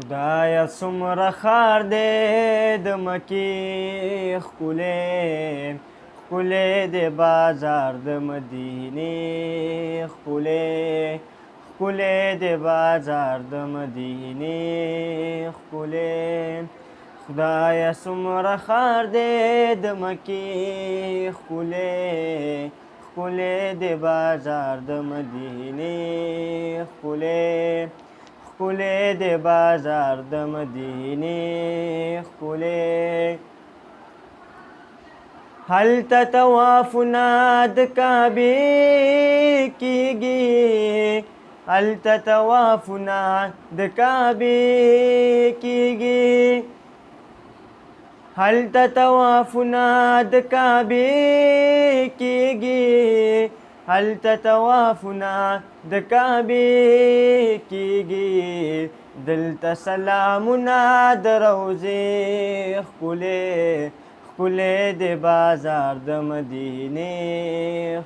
خدایه څومره ښار دی د مکې ښکلی ښکلی دی بازار د مدینې ښکلی ښکلی دی بازار د مدینې ښکلی خدایه څومره ښار دی د مکې ښکلی ښکلی دی بازار د مدینې ښکلی ښکلی دی بازار د مدینې ښکلی هلته طوافونه د کعبې کیږي هلته طوافونه د کعبې کیږي هلته طوافونه د کعبې کیږي هلته طوافونه د کعبې کیږي دلته سلامونه د روضې ښکلی ښکلی دی بازار د مدینې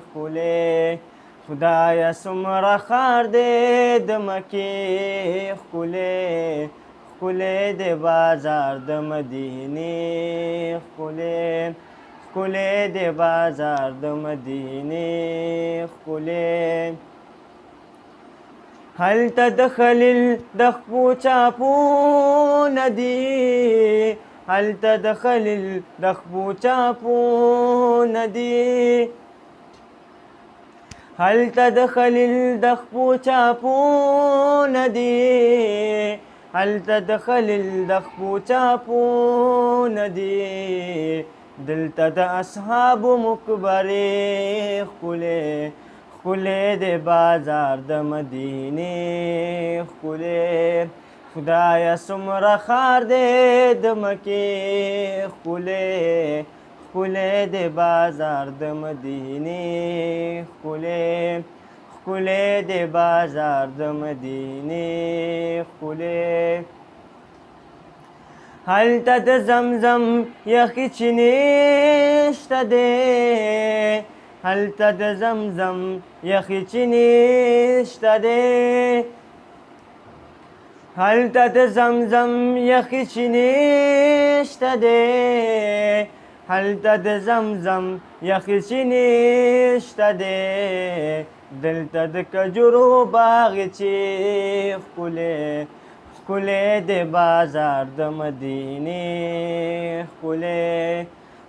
ښکلی خدایه څومره ښار دی د مکې ښکلی ښکلی دی بازار د مدینې ښکلی ښکلی دی بازار د مدینې ښکلی هلته د خلیل د خپو چاپونه دي هلته د خلیل د خپو چاپونه دي هلته د خلیل د خپو چاپونه دي هلته د خلیل د خپو چاپونه دي دلته د اصحابو مقبرې ښکلی ښکلی دی بازار د مدینې ښکلی خدایه څومره ښار دی د مکې ښکلی ښکلی دی بازار د مدینې ښکلی ښکلی دی بازار د مدینې ښکلی هلته د زمزم یخې چینې شته دی هلته د زمزم یخې چینې شته دی هلته د زمزم یخې چینې شته دی هلته د زمزم یخې چینې شته دی دلته د کجورو باغچې ښکلی ښکلی دی بازار د مدینې ښکلی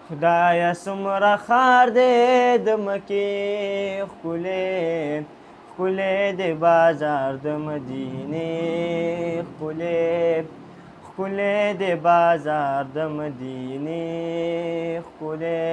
خدایه څومره ښار دی د مکې ښکلی ښکلی دی بازار د مدینې ښکلی ښکلی دی بازار د مدینې ښکلی